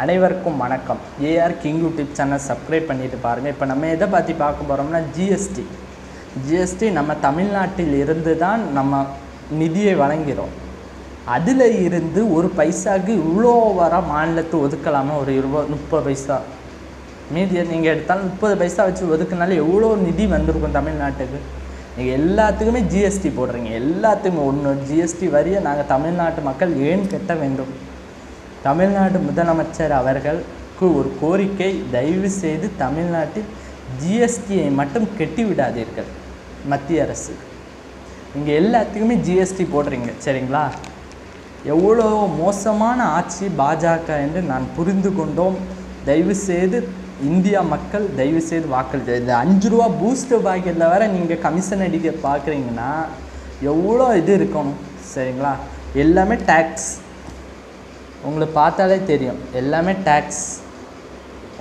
அனைவருக்கும் வணக்கம். A R king YouTube channel subscribe பண்ணிட்டு பாருங்கள். இப்போ நம்ம எதை பற்றி பார்க்க போகிறோம்னா ஜிஎஸ்டி நம்ம தமிழ்நாட்டில் இருந்து தான் நம்ம நிதியை வழங்கிறோம். அதில் இருந்து ஒரு பைசாவுக்கு இவ்வளோ வர மாநிலத்தை ஒதுக்கலாமா? ஒரு 20-30 பைசா மீதியை நீங்கள் எடுத்தாலும் 30 பைசா வச்சு ஒதுக்குனாலும் எவ்வளோ நிதி வந்திருக்கும் தமிழ்நாட்டுக்கு. நீங்கள் எல்லாத்துக்குமே ஜிஎஸ்டி போடுறீங்க. எல்லாத்துக்குமே ஒன்று ஜிஎஸ்டி வரியை நாங்கள் தமிழ்நாட்டு மக்கள் ஏன் கட்ட வேண்டும்? தமிழ்நாடு முதலமைச்சர் அவர்களுக்கு ஒரு கோரிக்கை, தயவு செய்து தமிழ்நாட்டில் ஜிஎஸ்டியை மட்டும் கெட்டி விடாதீர்கள். மத்திய அரசு நீங்கள் எல்லாத்துக்குமே ஜிஎஸ்டி போடுறீங்க, சரிங்களா? எவ்வளோ மோசமான ஆட்சி பாஜக என்று நான் புரிந்து கொண்டோம். தயவு செய்து இந்தியா மக்கள் தயவு செய்து வாக்களித்து, இந்த 5 ரூபா பூஸ்டர் பாக்கெட்டில் வேறு நீங்கள் கமிஷன் அடிக்க பார்க்குறீங்கன்னா எவ்வளோ இது இருக்கணும், சரிங்களா? எல்லாமே டேக்ஸ், உங்களுக்கு பார்த்தாலே தெரியும், எல்லாமே டேக்ஸ்,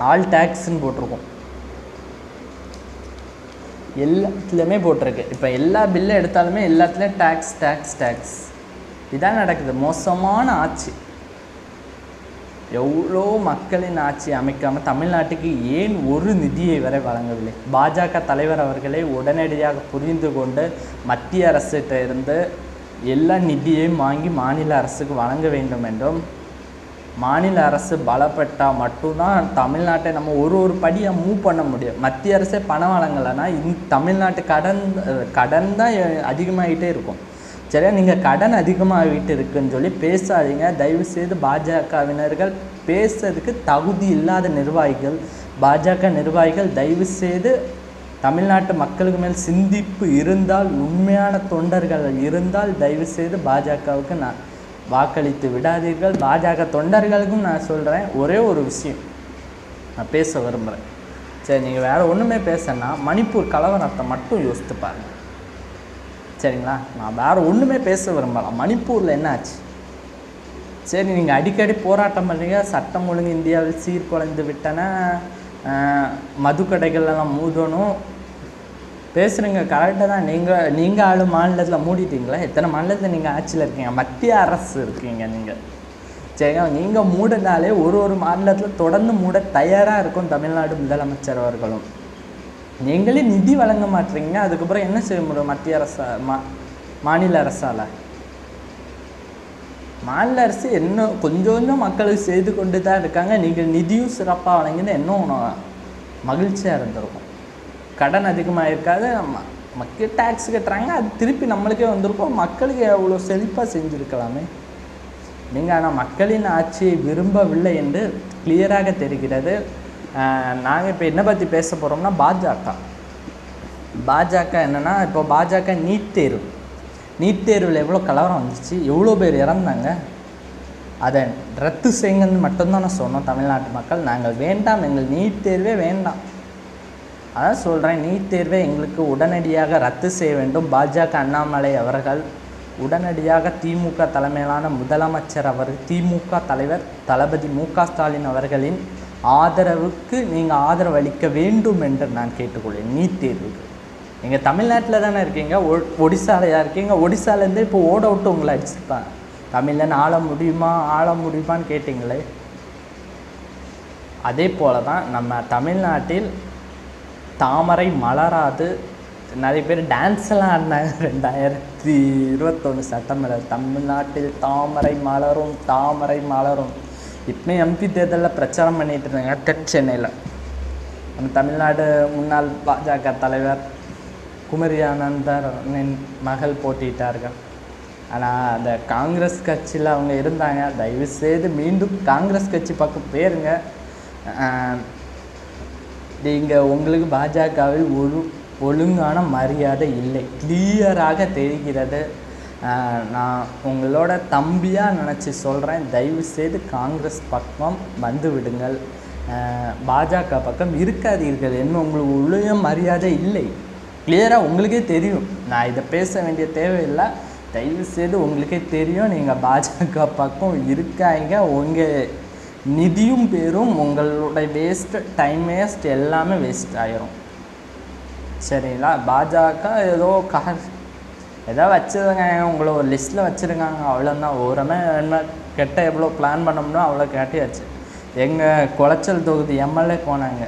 ஆல் டேக்ஸ்ன்னு போட்டிருக்கோம். எல்லாத்துலேயுமே போட்டிருக்கு. இப்போ எல்லா பில்லை எடுத்தாலுமே எல்லாத்துலேயும் டேக்ஸ் டேக்ஸ் டேக்ஸ். இதான் நடக்குது. மோசமான ஆட்சி. எவ்வளோ மக்களின் ஆட்சி அமைக்காமல் தமிழ்நாட்டுக்கு ஏன் ஒரு நிதியை வரை வழங்கவில்லை? பாஜக தலைவர் அவர்களே உடனடியாக புரிந்து கொண்டு மத்திய அரசிட்ட இருந்து எல்லா நிதியையும் வாங்கி மாநில அரசுக்கு வழங்க வேண்டும் என்றும், மாநில அரசு பலப்பட்டால் மட்டும்தான் தமிழ்நாட்டை நம்ம ஒரு படியாக மூவ் பண்ண முடியும். மத்திய அரசே பணம் வழங்கலைன்னா தமிழ்நாட்டு கடன் தான் அதிகமாகிட்டே இருக்கும், சரியா? நீங்கள் கடன் அதிகமாகிட்டு இருக்குன்னு சொல்லி பேசாதீங்க. தயவுசெய்து பாஜகவினர்கள் பேசுறதுக்கு தகுதி இல்லாத நிர்வாகிகள், பாஜக நிர்வாகிகள், தயவுசெய்து தமிழ்நாட்டு மக்களுக்கு மேல் சிந்திப்பு இருந்தால், உண்மையான தொண்டர்கள் இருந்தால் தயவுசெய்து பாஜகவுக்கு நான் வாக்களித்து விடாதீர்கள். பாஜக தொண்டர்களுக்கும் நான் சொல்கிறேன் ஒரே ஒரு விஷயம் நான் பேச விரும்புகிறேன். சரி, நீங்கள் வேறு ஒன்றுமே பேசனா மணிப்பூர் கலவரத்தை மட்டும் யோசித்து பாருங்கள், சரிங்களா? நான் வேறு ஒன்றுமே பேச விரும்பலாம். மணிப்பூரில் என்ன ஆச்சு? சரி, நீங்கள் அடிக்கடி போராட்டம் பண்ணுறீங்க, சட்டம் ஒழுங்கு இந்தியாவில் சீர்குலைந்து விட்டன, மதுக்கடைகள்லாம் மூடணும் பேசுகிறீங்க, கரெக்டாக தான். நீங்கள் ஆளு மாநிலத்தில் மூடிட்டீங்களா? எத்தனை மாநிலத்தில் நீங்கள் ஆட்சியில் இருக்கீங்க? மத்திய அரசு இருக்கீங்க நீங்கள், சரிங்க? நீங்கள் மூடினாலே ஒரு மாநிலத்தில் தொடர்ந்து மூட தயாராக இருக்கும் தமிழ்நாடு முதலமைச்சர் அவர்களும். நீங்களே நிதி வழங்க மாட்டீங்க, அதுக்கப்புறம் என்ன செய்ய முடியும் மத்திய அரசு? மாநில அரசால் மாநில அரசு இன்னும் கொஞ்சம் மக்களுக்கு செய்து கொண்டு தான் இருக்காங்க. நீங்கள் நிதியும் சிறப்பாக வழங்கினா இன்னும் மகிழ்ச்சியாக இருந்திருக்கும். கடன் அதிகமாக இருக்காது, மக்கள் டேக்ஸ் கட்டுறாங்க, அது திருப்பி நம்மளுக்கே வந்திருக்கும். மக்களுக்கு எவ்வளோ செழிப்பாக செஞ்சுருக்கலாமே நீங்கள். ஆனால் மக்களின் ஆட்சியை விரும்பவில்லை என்று கிளியராக தெரிகிறது. நாங்கள் இப்போ என்ன பற்றி பேச போகிறோம்னா பாஜக என்னென்னா, இப்போ பாஜக நீட் தேர்வில் எவ்வளோ கலவரம் வந்துச்சு, எவ்வளோ பேர் இறந்தாங்க, அதை ரத்து செய்யுங்கன்னு மட்டும்தான் நான் சொன்னோம். தமிழ்நாட்டு மக்கள் நாங்கள் வேண்டாம், எங்கள் நீட் தேர்வே வேண்டாம். அதான் சொல்கிறேன், நீட் தேர்வை எங்களுக்கு உடனடியாக ரத்து செய்ய வேண்டும். பாஜக அண்ணாமலை அவர்கள் உடனடியாக திமுக தலைமையிலான முதலமைச்சர் திமுக தலைவர் தளபதி மு.க.ஸ்டாலின் அவர்களின் ஆதரவுக்கு நீங்கள் ஆதரவு அளிக்க வேண்டும் என்று நான் கேட்டுக்கொள்வேன். நீட் தேர்வுக்கு நீங்கள் தமிழ்நாட்டில் தானே இருக்கீங்க, ஒடிசாலையாக இருக்கீங்க. ஒடிசாலேருந்து இப்போ ஓட விட்டு உங்களை அடிச்சிருப்பேன். தமிழ்லன்னு ஆள முடியுமான்னு கேட்டிங்களே, அதே போல் தான் நம்ம தமிழ்நாட்டில் தாமரை மலராது. நிறைய பேர் டான்ஸ்லாம் ஆடினாங்க 2021 சட்டமன்ற தமிழ்நாட்டில் தாமரை மலரும். இப்போ எம்பி தேர்தலில் பிரச்சாரம் பண்ணிட்டு இருந்தாங்க சென்னையில். நம்ம தமிழ்நாடு முன்னாள் பாஜக தலைவர் குமரி ஆனந்தரின் மகள் போட்டிட்டார்கள். ஆனால் அந்த காங்கிரஸ் கட்சியில் அவங்க இருந்தாங்க. தயவுசெய்து மீண்டும் காங்கிரஸ் கட்சி பக்கம் போயிருங்க. நீங்கள் உங்களுக்கு பாஜகவில் ஒழுங்கான மரியாதை இல்லை, கிளியராக தெரிகிறது. நான் உங்களோட தம்பியாக நினச்சி சொல்கிறேன், தயவுசெய்து காங்கிரஸ் பக்கம் வந்து விடுங்கள், பாஜக பக்கம் இருக்காதீர்கள். இன்னும் உங்களுக்கு ஒழுங்கான மரியாதை இல்லை, கிளியராக உங்களுக்கே தெரியும். நான் இதை பேச வேண்டிய தேவையில்லை. தயவுசெய்து உங்களுக்கே தெரியும், நீங்கள் பாஜக பக்கம் இருக்காங்க. உங்கள் நிதியும் பேரும் உங்களுடைய டைம் வேஸ்ட் எல்லாமே வேஸ்ட் ஆகிரும், சரிங்களா? பாஜக ஏதோ வச்சுருங்க, உங்களை ஒரு லிஸ்ட்டில் வச்சுருக்காங்க, அவ்வளோதான். என்ன கெட்ட எவ்வளோ பிளான் பண்ணோம்னா அவ்வளோ கேட்டியாச்சு. எங்கள் குளச்சல் தொகுதி எம்எல்ஏ போனாங்க.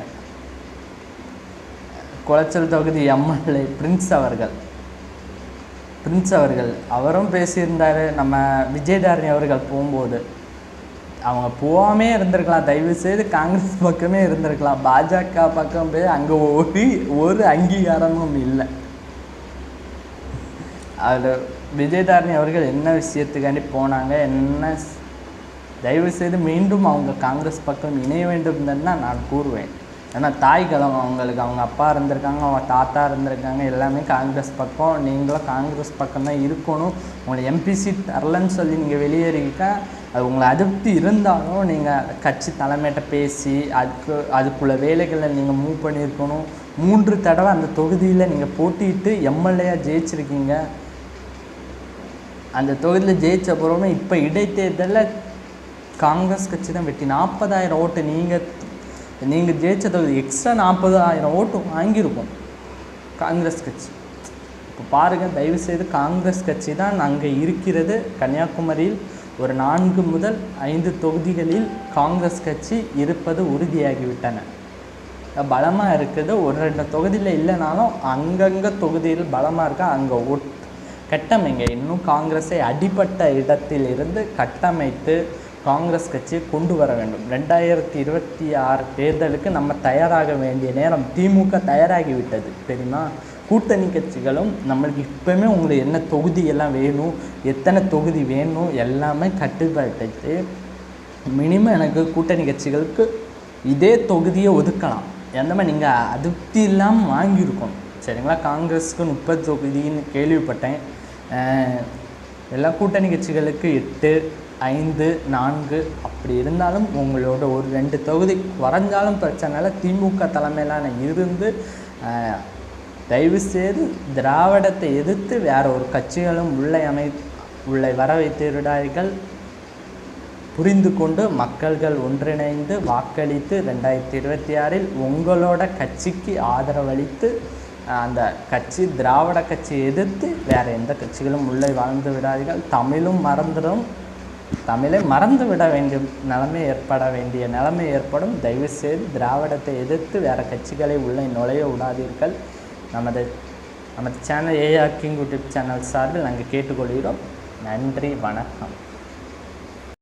குளச்சல் தொகுதி எம்எல்ஏ பிரின்ஸ் அவர்கள் அவரும் பேசியிருந்தார். நம்ம விஜயதாரணி அவர்கள் போகும்போது அவங்க போகாமே இருந்திருக்கலாம், தயவு செய்து காங்கிரஸ் பக்கமே இருந்திருக்கலாம். பாஜக பக்கம் போய் அங்கே ஒரு அங்கீகாரமும் இல்லை. அதில் விஜயதாரணி அவர்கள் என்ன விஷயத்துக்காண்டி போனாங்க, என்ன தயவு செய்து மீண்டும் அவங்க காங்கிரஸ் பக்கம் இணைய வேண்டும் தான் நான் கூறுவேன். ஏன்னா தாய் கலம் அவங்களுக்கு, அவங்க அப்பா இருந்திருக்காங்க, அவங்க தாத்தா இருந்திருக்காங்க, எல்லாமே காங்கிரஸ் பக்கம். நீங்களும் காங்கிரஸ் பக்கம் தான் இருக்கணும். உங்களை எம்பி சீட் தரலன்னு சொல்லி நீங்கள் வெளியேறிக்க அது உங்களை அதிருப்தி இருந்தாலும் நீங்கள் கட்சி தலைமையிட்ட பேசி அதுக்குள்ள வேலைகளை நீங்கள் மூவ் பண்ணியிருக்கணும். 3 தடவை அந்த தொகுதியில் நீங்கள் போட்டிட்டு எம்எல்ஏயாக ஜெயிச்சிருக்கீங்க. அந்த தொகுதியில் ஜெயிச்ச அப்புறமே இப்போ இடைத்தேர்தலில் காங்கிரஸ் கட்சி தான் வெட்டி 40,000 ஓட்டு நீங்கள் ஜெயிச்ச தொகுதி எக்ஸ்ட்ரா 40,000 ஓட்டு வாங்கியிருக்கும் காங்கிரஸ் கட்சி. இப்போ பாருங்கள், தயவுசெய்து காங்கிரஸ் கட்சி தான் அங்கே இருக்கிறது. கன்னியாகுமரியில் ஒரு 4 முதல் 5 தொகுதிகளில் காங்கிரஸ் கட்சி இருப்பது உறுதியாகிவிட்டன. பலமாக இருக்குது. 1-2 தொகுதியில் இல்லைனாலும் அங்கங்கே தொகுதியில் பலமாக இருக்கா. அங்கே கட்டமைங்க. இன்னும் காங்கிரஸை அடிப்பட்ட இடத்தில் இருந்து கட்டமைத்து காங்கிரஸ் கட்சியை கொண்டு வர வேண்டும். 2026 தேர்தலுக்கு நம்ம தயாராக வேண்டிய நேரம். திமுக தயாராகிவிட்டது தெரியுமா? கூட்டணி கட்சிகளும் நம்மளுக்கு இப்போவுமே உங்களுக்கு என்ன தொகுதியெல்லாம் வேணும், எத்தனை தொகுதி வேணும் எல்லாமே கட்டுப்பாட்டு. மினிமம் எனக்கு கூட்டணி கட்சிகளுக்கு இதே தொகுதியை ஒதுக்கலாம். எந்த மாதிரி நீங்கள் அதிருப்தி இல்லாமல் வாங்கியிருக்கணும் சரிங்களா? காங்கிரஸுக்கு 30 தொகுதின்னு கேள்விப்பட்டேன். எல்லா கூட்டணி கட்சிகளுக்கு 8, 5, 4 அப்படி இருந்தாலும் உங்களோட ஒரு 2 தொகுதி குறைஞ்சாலும் பிரச்சனை இல்லை. திமுக தலைமையிலான இருந்து தயவுசெய்து திராவிடத்தை எதிர்த்து வேற ஒரு கட்சிகளும் உள்ளே வர வைத்திருடார்கள். புரிந்து கொண்டு மக்கள்கள் ஒன்றிணைந்து வாக்களித்து 2026 உங்களோட கட்சிக்கு ஆதரவளித்து அந்த கட்சி திராவிட கட்சியை எதிர்த்து வேறு எந்த கட்சிகளும் உள்ளே வாழ்ந்து விடாதீர்கள். தமிழை மறந்து விட வேண்டிய நிலைமை ஏற்படும். தயவுசெய்து திராவிடத்தை எதிர்த்து வேறு கட்சிகளை உள்ளே நுழைய விடாதீர்கள். நமது channel A R king YouTube channel சார்பில் நாங்கள் கேட்டுக்கொள்கிறோம். நன்றி, வணக்கம்.